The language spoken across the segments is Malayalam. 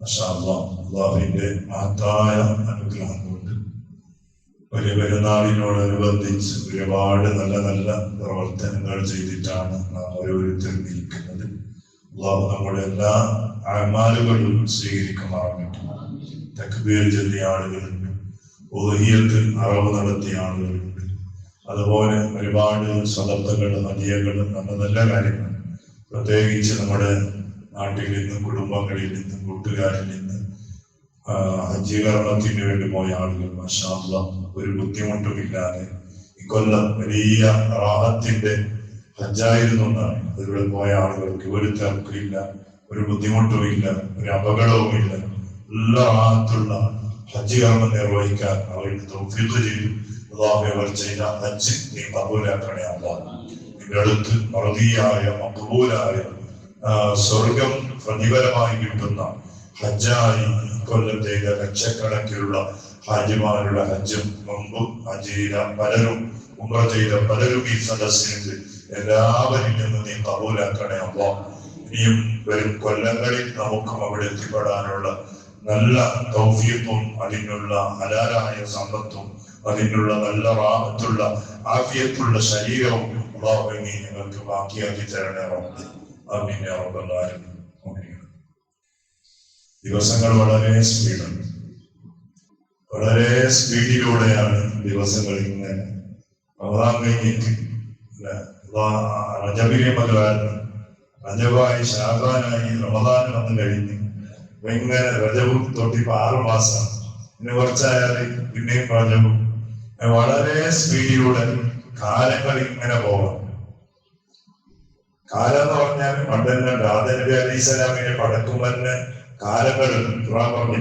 അള്ളാഹുവിന്റെ മഹത്തായ അനുഗ്രഹം കൊണ്ട് ഒരു പെരുന്നാളിനോടനുബന്ധിച്ച് ഒരുപാട് നല്ല നല്ല പ്രവർത്തനങ്ങൾ ചെയ്തിട്ടാണ് നാം ഓരോരുത്തരും ഇരിക്കുന്നത്. അള്ളാഹു നമ്മുടെ എല്ലാ അമാലുകളും സ്വീകരിക്കുമാറാകട്ടെ. തക്ബീർ ചൊല്ലിയ ആളുകളുണ്ട്, ഉദ്ഹിയത്തിൽ അറവ് നടത്തിയ ആളുകളുണ്ട്, അതുപോലെ ഒരുപാട് സ്വതത്തകൾ, ഹദിയകൾ, നല്ല നല്ല കാര്യങ്ങൾ, പ്രത്യേകിച്ച് നമ്മുടെ നാട്ടിൽ നിന്നും കുടുംബങ്ങളിൽ നിന്നും കൂട്ടുകാരിൽ നിന്ന് ഹജ്ജ് കർമ്മത്തിന് വേണ്ടി പോയ ആളുകൾ മാഷാ അല്ലാഹ് ഒരു ബുദ്ധിമുട്ടുമില്ലാതെ ഇക്കൊല്ലം വലിയ റാഹത്തിന്റെ ഹജ്ജായിരുന്നു എന്നാണ്. അതിലൂടെ പോയ ആളുകൾക്ക് ഒരു തിരക്കില്ല, ഒരു ബുദ്ധിമുട്ടുമില്ല, ഒരു അപകടവുമില്ല. എല്ലാ റാഹത്തുള്ള ഹജ്ജ് കർമ്മം നിർവഹിക്കാൻ അവർക്ക് തൗഫീഖ് ചെയ്തു. അല്ലാഹു അവർ ചെയ്ത ഹജ്ജ് നീ കബൂലാക്കണേ അല്ലാഹ്. നിന്റെ അടുത്ത് മർദിയായ മഖബൂലായ സ്വർഗം പ്രതിഫലമായി കിട്ടുന്ന ഹജ്ജായി കൊല്ലത്തേക്ക് ലക്ഷക്കണക്കിലുള്ള ഹാജിമാരുടെ ഹജ്ജും മുമ്പ് ഹജ്ജ് ചെയ്ത പലരും, ഉംറ ചെയ്ത പലരും ഈ സദസ്സിനുണ്ട്. എല്ലാവരിൽ നിന്നും നീ കബൂലാക്കണേ അല്ലാഹ്. ഇനിയും വരും കൊല്ലങ്ങളിൽ നമുക്കും അവിടെ എത്തിപ്പെടാനുള്ള നല്ല തൗഫീഖും അതിനുള്ള ഹലാലായ സമ്പത്തും അതിനുള്ള നല്ല റാഹത്തുള്ള ആഫിയത്തുള്ള ശരീരവും അല്ലാഹു നീ ഞങ്ങൾക്ക് ബാക്കിയാക്കി തരണേ റബ്ബേ. ആമീൻ യാ റബ്ബൽ ആലമീൻ. ദിവസങ്ങൾ വളരെ സ്പീഡാണ്, വളരെ സ്പീഡിലൂടെയാണ് ദിവസങ്ങൾ ഇങ്ങനെ. റമദാൻ കഴിഞ്ഞിട്ട് റജബിലെ മതമായിരുന്നു, റജബായി ശഅബാനായി റമദാൻ വന്നു കഴിഞ്ഞ് ഇങ്ങനെ റജബ് തൊട്ടിപ്പോ 6 മാസം, പിന്നെ കുറച്ചായാൽ പിന്നെയും റജബും. വളരെ സ്പീഡിലൂടെ കാലങ്ങൾ ഇങ്ങനെ പോകാം. കാലം എന്ന് പറഞ്ഞാൽ പണ്ടന്നെ ആദം നബി അലൈഹി സ്വലാമിനെ പടക്കും തന്നെ കാലങ്ങൾ പറഞ്ഞു.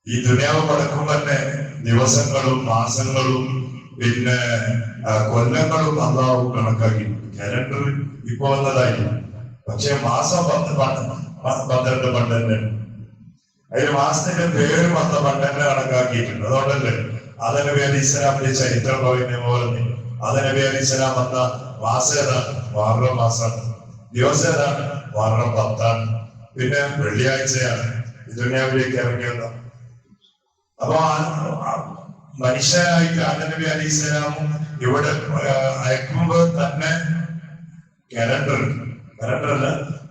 ഈ ദുനിയാവ് പടക്കും തന്നെ ദിവസങ്ങളും മാസങ്ങളും പിന്നെ കൊല്ലങ്ങളും അള്ളാഹു കണക്കാക്കി. കലണ്ടർ ഇപ്പൊ വന്നതായി, പക്ഷെ മാസം 12 പണ്ടന്നെ, അതിന് മാസത്തിന്റെ പേര് 12 കണക്കാക്കിയിട്ടുണ്ട്. അതുകൊണ്ടല്ലേ ആദം നബി അലൈഹി സ്വലാമിന്റെ ചരിത്രം പറയുന്ന പോലെ ആദം നബി അലൈഹി സ്വലാം വന്ന മാസം ഏതാണ്? മുഹറം മാസമാണ്. ദിവസം ഏതാണ്? മുഹറം 10. പിന്നെ വെള്ളിയാഴ്ചയാണ് ദുനിയാവിലേക്ക് ഇറങ്ങിയത്. അപ്പൊ മനുഷ്യനായിട്ട് ആദം നബി അലൈഹി സ്വലാമും ഇവിടെ അയക്കുമ്പോൾ തന്നെ കലണ്ടറല്ല,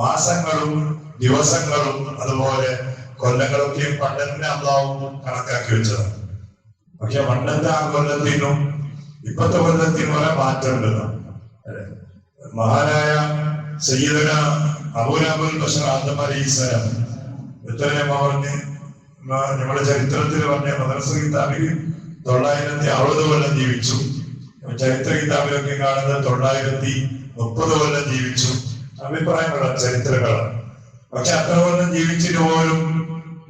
മാസങ്ങളും ദിവസങ്ങളും അതുപോലെ കൊല്ലങ്ങളൊക്കെയും പണ്ടന്നെ അള്ളാഹു കണക്കാക്കി വെച്ചതാണ്. പക്ഷെ പണ്ടത്തെ ആ കൊല്ലത്തിനും ഇപ്പത്തെ കൊല്ലത്തിനും വരെ മാറ്റമുണ്ട്. മഹാനായ സയ്യിദുന അബൂൽ ബശർ ആദം അലൈഹിസ്സലാം എത്രയും പറഞ്ഞ് നമ്മുടെ ചരിത്രത്തിൽ പറഞ്ഞ മദ്രസ കിതാബിൽ 960 കൊല്ലം ജീവിച്ചു. ചരിത്ര കിതാബിലൊക്കെ കാണുന്നത് 930 കൊല്ലം ജീവിച്ചു. അഭിപ്രായങ്ങളാണ്, ചരിത്രങ്ങളാണ്. പക്ഷെ അത്ര കൊല്ലം ജീവിച്ചിട്ട് പോലും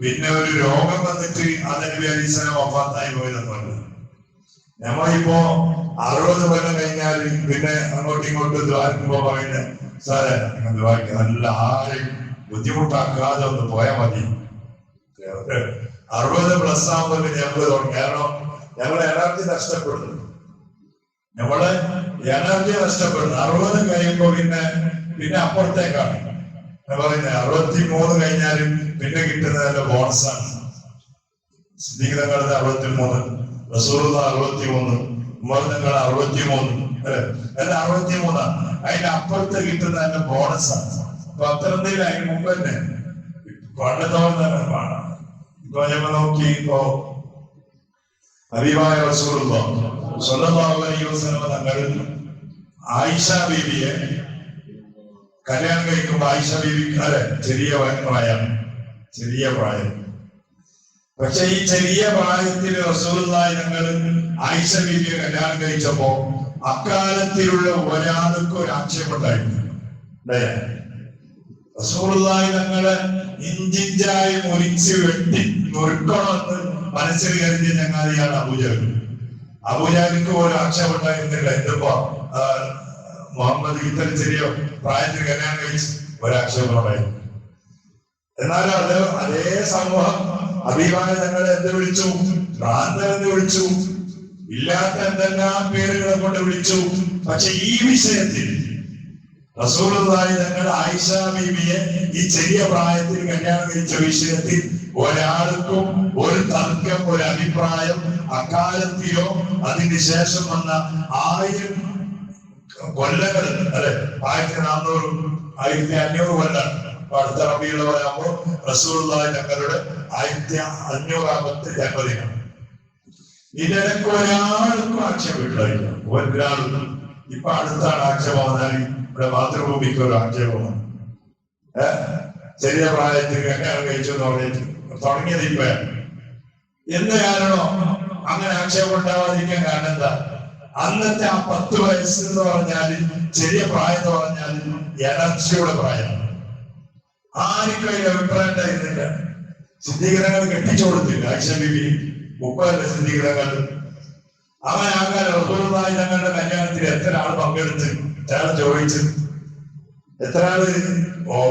പിന്നെ ഒരു രോഗം വന്നിട്ട് ആദം നബി അലൈഹി സ്വലാം വഫാത്തായി പോയതൊന്നുമല്ല. നമ്മളിപ്പോ 60 കൊല്ലം കഴിഞ്ഞാൽ പിന്നെ അങ്ങോട്ടും ഇങ്ങോട്ടും ദ്വാരക്കുമ്പോ പറയുന്നത് സാറേ നിങ്ങൾ ദ്വാരക്ക് നല്ല ആരെയും ബുദ്ധിമുട്ടാക്കാതെ ഒന്ന് പോയാൽ മതി. 60+ ആകുമ്പോൾ ഞങ്ങൾ തുടങ്ങി. കാരണം ഞങ്ങളെ എനർജി നഷ്ടപ്പെടുന്നു, 60 കഴിയുമ്പോ പിന്നെ അപ്പുറത്തേക്കാണ് പറയുന്നത്. 63 കഴിഞ്ഞാലും പിന്നെ കിട്ടുന്നതല്ല ബോണസാണ്. സിദ്ദീഖുകളുടെ 63, റസൂലുള്ള 63, ഉമർ തങ്ങൾ 63, അല്ല 63. അതിന്റെ അപ്പുറത്ത് കിട്ടുന്നതല്ല ബോണസാണ്. അപ്പൊ അത്തരത്തിൽ അതിന് മുമ്പ് തന്നെ പണ്ടത്തോളം തന്നെ കാണാം. ഇപ്പൊ ഞങ്ങൾ നോക്കി, ഇപ്പോ ഹബീബായ റസൂലുള്ളാഹി സ്വല്ലല്ലാഹു അലൈഹി വസല്ലം തങ്ങൾ ആയിഷ ബീവിയെ കല്യാണം കഴിക്കുമ്പോ ആയിഷ ബീവി ചെറിയ പ്രായം. പക്ഷെ ഈ ചെറിയ പ്രായത്തിൽ റസൂലുള്ളാഹി തങ്ങൾ ആയിഷ ബീവിയെ കല്യാണം കഴിച്ചപ്പോ അക്കാലത്തിലുള്ള ഒരാൾക്കും ഒരു ആക്ഷേപമുണ്ടായിരുന്നു. റസൂലുള്ളാഹി തങ്ങളെ ഇഞ്ചിഞ്ചായി മുറിച്ച് വെട്ടി നുറുക്കണമെന്ന് മനസ്സിൽ കരുതിയ ചങ്ങാതിയാണ് അബൂജഹലിക്ക് ഒരു ആക്ഷേപമുണ്ടായിരുന്നില്ല. എന്തിപ്പോ മുഹമ്മദ് ഇത്ര ചെറിയ പ്രായത്തിൽ കല്യാണം കഴിച്ച് ഒരാക്ഷേപമുണ്ടായിരുന്നു. എന്നാലും അതേ സമൂഹം ഹബീബായ തങ്ങളെ എന്ത് വിളിച്ചു? ഭ്രാന്തൻ എന്ന് വിളിച്ചു. ഇല്ലാത്ത എന്തെല്ലാം പേരുകളെ കൊണ്ട് വിളിച്ചു. പക്ഷെ ഈ വിഷയത്തിൽ റസൂലുള്ളാഹി തങ്ങൾ ആയിഷ ബീവിയെ ഈ ചെറിയ പ്രായത്തിൽ കല്യാണം കഴിച്ച വിഷയത്തിൽ ഒരാൾക്കും ഒരു തർക്കം, ഒരു അഭിപ്രായം അക്കാലത്തിലോ അതിന് ശേഷം വന്ന 1000 കൊല്ലങ്ങൾ, അല്ലെ 1400 1500 കൊല്ലം അടുത്ത റബീഉൽ അവ്വൽ റസൂലുള്ളാഹി തങ്ങളുടെ 1500ാമത്തെ ജന്മദിനം. ഇതിനിടയ്ക്ക് ഒരാൾക്കും ആക്ഷേപമില്ലായിരുന്നു. ഒരാളും. ഇപ്പൊ അടുത്താണ് ആക്ഷേപം വന്നാൽ ഇവിടെ മാതൃഭൂമിക്ക് ഒരു ആക്ഷേപമാണ്. ചെറിയ പ്രായത്തിൽ കല്യാണം കഴിച്ചു എന്ന് പറഞ്ഞിട്ട് തുടങ്ങിയത് ഇപ്പൊ എന്ത് കാരണോ അങ്ങനെ ആക്ഷേപം ഉണ്ടാവാതിരിക്കാൻ കാരണം എന്താ? അന്നത്തെ ആ 10 വയസ്സ് എന്ന് പറഞ്ഞാല്, ചെറിയ പ്രായം എന്ന് പറഞ്ഞാൽ എനർജിയുടെ പ്രായമാണ്. ആർക്കും അതിന് അഭിപ്രായം ഉണ്ടായിരുന്നില്ല. സിദ്ധീകരണങ്ങൾ കെട്ടിച്ചു കൊടുത്തില്ല. ആയിഷ ബീവി 30 സിദ്ധീകരണങ്ങൾ. അവനാകാൻ റസൂലുള്ളാഹി തങ്ങളുടെ കല്യാണത്തിൽ എത്ര ആൾ പങ്കെടുത്ത്, എത്ര ആൾ ചോദിച്ചു, എത്ര ആള്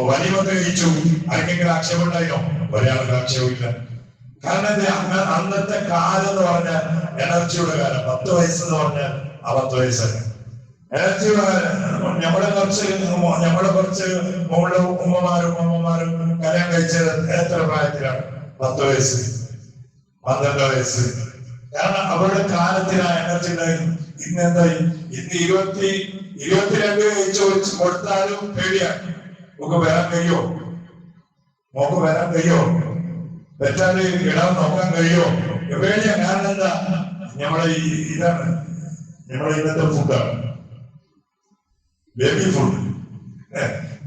വലിമൊക്കെ കഴിച്ചു? ആർക്കെങ്കിലും ആക്ഷേപം ഉണ്ടായിനോ? ഒരാൾക്ക് ആക്ഷേപമില്ല. കാരണം അന്നത്തെ കാലം എന്ന് പറഞ്ഞാൽ എനർജിയുടെ കാലം. 10 വയസ്സ് എന്ന് പറഞ്ഞാൽ ആ 10 വയസ്സല്ല എനർജിയുടെ കാലം. നമ്മുടെ കുറച്ച് മോളുടെ ഉമ്മമാരും കല്യാണം കഴിച്ചത് എത്ര പ്രായത്തിലാണ്? 10 വയസ്സ് 12 വയസ്സ്. കാരണം അവരുടെ കാലത്തിന് ആ എനർജി ഉണ്ടായിരുന്നു. ഇന്ന് എന്തായി? ഇന്ന് 22 ചോദിച്ച് കൊടുത്താലും പേടിയാണ്. നമുക്ക് വരാൻ കഴിയോ? പെറ്റാല് ഇടാൻ നോക്കാൻ കഴിയോ? പേടിയാ. കാരണം എന്താ? ഇതാണ് നമ്മളെ ഇന്നത്തെ ഫുഡാണ്, ബേബി ഫുഡ്.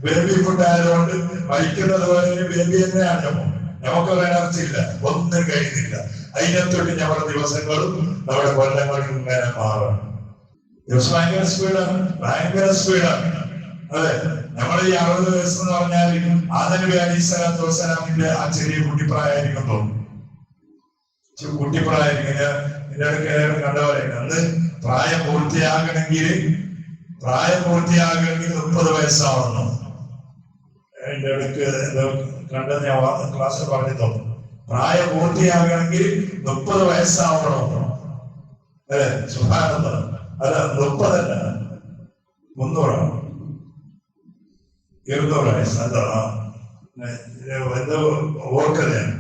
ബേബി ഫുഡ് ആയതുകൊണ്ട് മരിക്കുന്നത് പോലെ ബേബി തന്നെയാണ്. നമുക്കൊരു എനർജി ഇല്ല, ഒന്നും കഴിയുന്നില്ല. അതിനകത്തോട്ട് നമ്മുടെ ദിവസങ്ങളും നമ്മുടെ കൊല്ലങ്ങളും ഇങ്ങനെ മാറാണ്. ദിവസം ഭയങ്കര സ്പീഡാണ്. അതെ, നമ്മൾ ഈ 60 വയസ്സ് എന്ന് പറഞ്ഞാൽ ആദം നബി അലൈഹിസ്സലാത്തു വസ്സലാമിന്റെ ആ ചെറിയ കുട്ടിപ്രായമായിരിക്കും തോന്നും. കുട്ടിപ്രായമായിരിക്കും. എന്റെ അടുത്ത് കണ്ടപോലെ അന്ന് പ്രായം പൂർത്തിയാകണമെങ്കിൽ 30 വയസ്സാവണം. എന്റെ അടുക്ക് കണ്ടത് ഞാൻ ക്ലാസ്സിൽ പറഞ്ഞു തോന്നും. പ്രായം പൂർത്തിയാകണമെങ്കിൽ 30 വയസ്സാവണം. അല്ലെ? സുബ്ഹാനല്ലാഹ്. അല്ല, 30 അല്ല, 300 200 വയസ്സ്. എന്തോ ഓർക്കതയാണ്.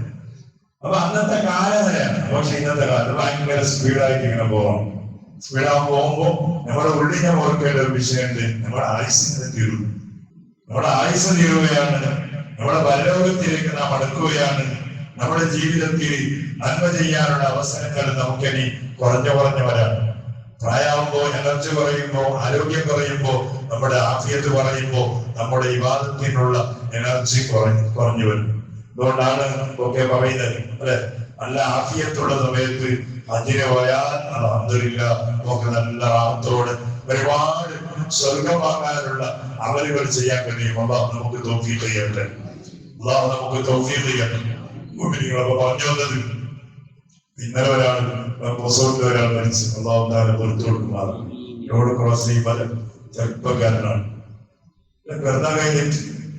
അപ്പൊ അന്നത്തെ കാലം വരെയാണ്. പക്ഷെ ഇന്നത്തെ കാലത്ത് ഭയങ്കര സ്പീഡായിട്ട് ഇങ്ങനെ പോകണം. സ്പീഡാകുമ്പോ നമ്മുടെ ഉള്ളിൽ ഞാൻ ഓർക്കേണ്ട ഒരു വിഷയമുണ്ട്. നമ്മുടെ ആയുസ്സിനെ തീരും. നമ്മുടെ ആയുസ് തീരുകയാണ്. നമ്മുടെ പരലോകത്തിലേക്ക് നാം അടുക്കുകയാണ്. നമ്മുടെ ജീവിതത്തിൽ നന്മ ചെയ്യാനുള്ള അവസരങ്ങൾ നമുക്കിനി കുറഞ്ഞു വരാം. പ്രായമാകുമ്പോ എനർജി കുറയുമ്പോ, ആരോഗ്യം കുറയുമ്പോ, നമ്മുടെ ആഫിയത്ത് കുറയുമ്പോ നമ്മുടെ ഇബാദത്തിനുള്ള എനർജി കുറഞ്ഞു വരും. അതുകൊണ്ടാണ് ഒക്കെ പറയുന്നത്, അല്ലെ? നല്ല ആഫിയത്തുള്ള സമയത്ത് ഹജ്ജിന് പോയാൽ അൽഹംദുലില്ലാഹ് നമുക്ക് നല്ല റാഹത്തോടെ ഒരുപാട് സ്വർഗം വാങ്ങാനുള്ള അമലുകൾ ചെയ്യാൻ കഴിയും. അല്ലാഹു നമുക്ക് തൗഫീഖ് ചെയ്യട്ടെ. മുഅ്മിനീങ്ങളൊക്കെ പറഞ്ഞു വന്നത്, ഇന്നലെ ഒരാൾ മരിച്ചു. അല്ലാഹു തആല പുറത്തു കൊടുക്കുമാർ. റോഡ് ക്രോസ് ചെയ്യുമ്പോൾ ചെറുപ്പക്കാരനാണ്. വെറുതെ കഴിഞ്ഞിട്ട്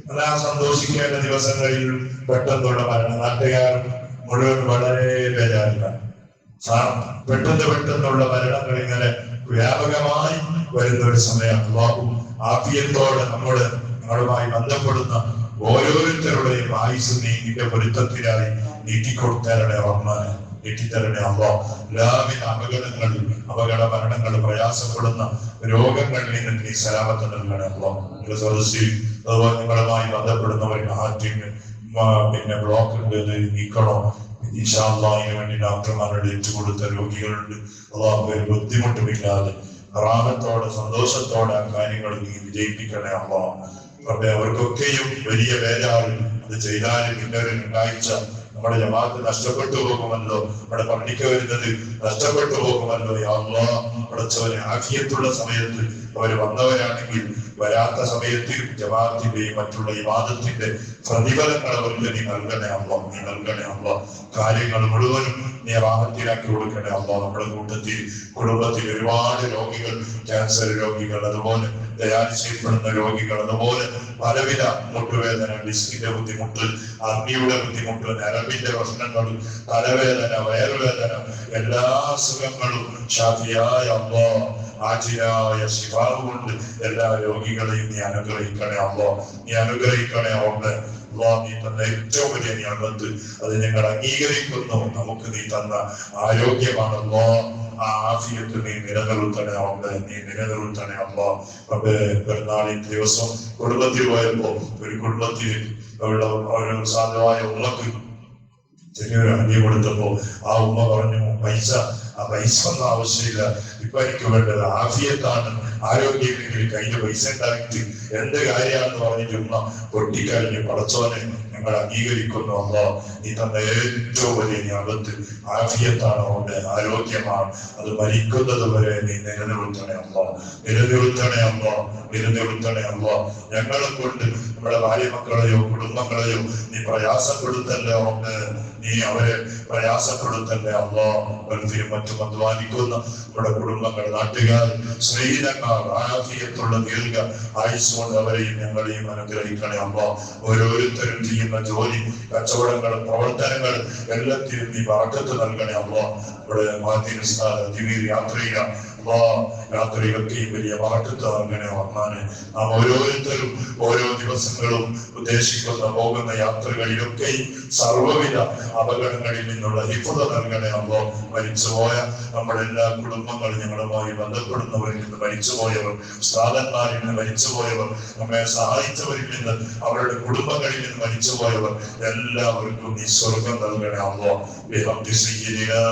അല്ലാ സന്തോഷിക്കേണ്ട ദിവസങ്ങളിൽ പെട്ടെന്നുള്ള മരണം. നാട്ടുകാർ മുഴുവൻ വളരെ ബേജാറിലാണ്. പെട്ടെന്നുള്ള മരണങ്ങൾ ഇങ്ങനെ വ്യാപകമായി വരുന്ന ഒരു സമയം. അല്ലാഹു ആഫിയത്തോടെ നമ്മളുമായി ബന്ധപ്പെടുന്ന ഓരോരുത്തരുടെയും ആയുസ് നീങ്ങിന്റെ പൊരുത്തത്തിലായി നീട്ടിക്കൊടുത്തരുടെ റഹ്മാനെ, നീട്ടിത്തരണേ അല്ലാഹ്. എല്ലാവിധ അപകട മരണങ്ങൾ, പ്രയാസപ്പെടുന്ന രോഗങ്ങളിൽ നിന്ന് നീ സലാമത്ത് നൽകണേ അല്ലാഹ്. നിങ്ങളുടെ സദസ്സിൽ അതുപോലെ നിങ്ങളുമായി ബന്ധപ്പെടുന്നവർക്ക് ഹാർട്ടിന് പിന്നെ ബ്ലോക്ക് നീക്കണോ ഇൻഷാ അല്ലാഹ്. ഇതിനു വേണ്ടി ഡോക്ടർമാരുടെ ഏറ്റുകൊടുത്ത രോഗികളുണ്ട്. അല്ലാഹു ബുദ്ധിമുട്ടുമില്ലാതെ റാഹത്തോടെ സന്തോഷത്തോടെ ആ കാര്യങ്ങൾ നീ വിജയിപ്പിക്കണേ അല്ലാഹ്. അവർക്കൊക്കെയും വലിയ വേദാണ്. അത് ചെയ്താലും പിന്നെ ഒരു രണ്ടാഴ്ച നമ്മുടെ ജമാഅത്ത് നഷ്ടപ്പെട്ടു പോകുമല്ലോ, നമ്മുടെ പള്ളിക്ക് വരുന്നത് നഷ്ടപ്പെട്ടു പോകുമല്ലോ. യാ അല്ലാഹ്, പടച്ചവനെ ആഫിയത്തുള്ള സമയത്ത് അവർ വന്നവരാണെങ്കിൽ വരാത്ത സമയത്ത് ജമാഅത്തിന്റെയും മറ്റുള്ള ഇബാദത്തിന്റെ പ്രതിഫലങ്ങൾ അവർക്ക് നീ നൽകണേ അല്ലാഹ്. കാര്യങ്ങൾ മുഴുവനും നീ റാഹത്തിലാക്കി കൊടുക്കണേ അള്ളാഹ്. നമ്മുടെ കൂട്ടത്തിൽ കുടുംബത്തിൽ ഒരുപാട് രോഗികൾ, ക്യാൻസർ രോഗികൾ, അതുപോലെ ഡയാലിസിസ് ചെയ്യപ്പെടുന്ന രോഗികൾ, അതുപോലെ പലവിധ മുട്ടുവേദന, ഡിസ്കിന്റെ ബുദ്ധിമുട്ട്, അഗ്നിയുടെ ബുദ്ധിമുട്ട്, നരമ്പിന്റെ പ്രശ്നങ്ങൾ, തലവേദന, വയറുവേദന, എല്ലാ അസുഖങ്ങളും ഷാഫിയായ അല്ലാഹ് ആജിലായ ശിഫാവ് കൊണ്ട് എല്ലാ രോഗികളെയും നീ അനുഗ്രഹിക്കണേ അല്ലാഹ്. നീ അനുഗ്രഹിക്കണേ അല്ലാഹ്. നീ തന്ന ഏറ്റവും വലിയ നിഅമത്ത് അത് ഞങ്ങൾ അംഗീകരിക്കുന്നു. നമുക്ക് നീ തന്ന ആരോഗ്യമാണല്ലോ, ആ ആഫിയത്ത് നീ നിലനിർത്തണേ അല്ലാഹ്. നീ നിലനിർത്തണേ അല്ലാഹ്. പെരുന്നാളിൻ ദിവസം കുടുംബത്തിൽ പോയപ്പോ ഒരു കുടുംബത്തിൽ ഒരു സാധുവായ ഉമ്മക്ക് ചെറിയൊരു അന്ത്യം കൊടുത്തപ്പോ ആ ഉമ്മ പറഞ്ഞു, ആ പൈസ ഒന്നും ആവശ്യമില്ല, ഇപ്പൊ എനിക്ക് വേണ്ടത് ആഫിയത്താണ്, ആരോഗ്യമെങ്കിൽ കയ്യിൽ പൈസ ഉണ്ടാക്കിയിട്ട് എന്ത് കാര്യമാണെന്ന് പറഞ്ഞിട്ട് ഉമ്മ പൊട്ടിക്കഴിഞ്ഞ് പടച്ചോനെ ഞങ്ങൾ അംഗീകരിക്കുന്നു അല്ലാഹ്. നീ തന്ന ഏറ്റവും വലിയ നിഅമത്ത് ആഫിയത്താണ്, അവന്റെ ആരോഗ്യമാണ്. അത് മരിക്കുന്നത് വരെ നീ നിലനിർത്തണേ അല്ലാഹ്. നിലനിർത്തണേ അല്ലാഹ്. നിലനിർത്തണേ അല്ലാഹ്. ഞങ്ങളെ കൊണ്ട് നമ്മുടെ ഭാര്യ മക്കളെയോ കുടുംബങ്ങളെയോ നീ പ്രയാസപ്പെടുത്തല്ലേ അവന്, നീ അവരെ പ്രയാസപ്പെടുത്തല്ലേ അല്ലാഹ്. മറ്റും അധ്വാനിക്കുന്ന നമ്മുടെ കുടുംബങ്ങൾ, നാട്ടുകാർ, സ്നേഹിതന്മാർ ആഫിയത്തുള്ള ദീർഘ ആയുസ്സുകൊണ്ട് അവരെയും ഞങ്ങളെയും അനുഗ്രഹിക്കണേ അല്ലാഹ്. ഓരോരുത്തരും ചെയ്യുന്ന ജോലി, കച്ചവടങ്ങൾ, പ്രവർത്തനങ്ങൾ എല്ലാത്തിനും നീ ബറക്കത്ത് നൽകണേ അല്ലാഹ്. നമ്മുടെ യാത്രയൊക്കെയും വലിയ ബറക്കത്ത് നൽകണേ റഹ്മാനെ. നാം ഓരോരുത്തരും ഓരോ ദിവസങ്ങളും ഉദ്ദേശിക്കുന്ന പോകുന്ന യാത്രകളിലൊക്കെയും സർവ്വവിധ അപകടങ്ങളിൽ നിന്നുള്ള ഹിഫ്ള് നൽകണേ അല്ലാഹ്. മരിച്ചുപോയ നമ്മുടെ എല്ലാ കുടുംബങ്ങളും, ഞങ്ങളുമായി ബന്ധപ്പെടുന്നവരിൽ നിന്ന് മരിച്ചുപോയവർ, ഉസ്താദന്മാരിൽ നിന്ന് മരിച്ചുപോയവർ, നമ്മെ സഹായിച്ചവരിൽ നിന്ന്, അവരുടെ കുടുംബങ്ങളിൽ നിന്ന് മരിച്ചുപോയവർ എല്ലാവർക്കും നീ സ്വർഗം നൽകണേ അല്ലാഹ്. ബിഹഖി സയ്യിദിനാ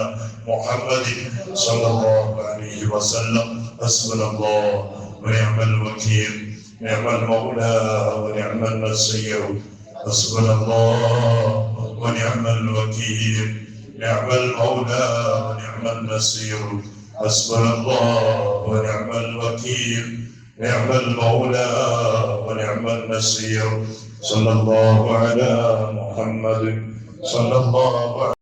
മുഹമ്മദിൻ സ്വല്ലല്ലാഹു അലൈഹി വസല്ലം. ഹസ്ബുനല്ലാഹു വനിഅമൽ വകീൽ, നിഅമൽ മൗലാ വനിഅമൽ നസീർ. ഹസ്ബുനല്ലാഹു വനിഅമൽ വകീൽ, نعم المولى ونعم النصير. حسبنا الله ونعم الوكيل، نعم المولى ونعم النصير. صلى الله على محمد، صلى الله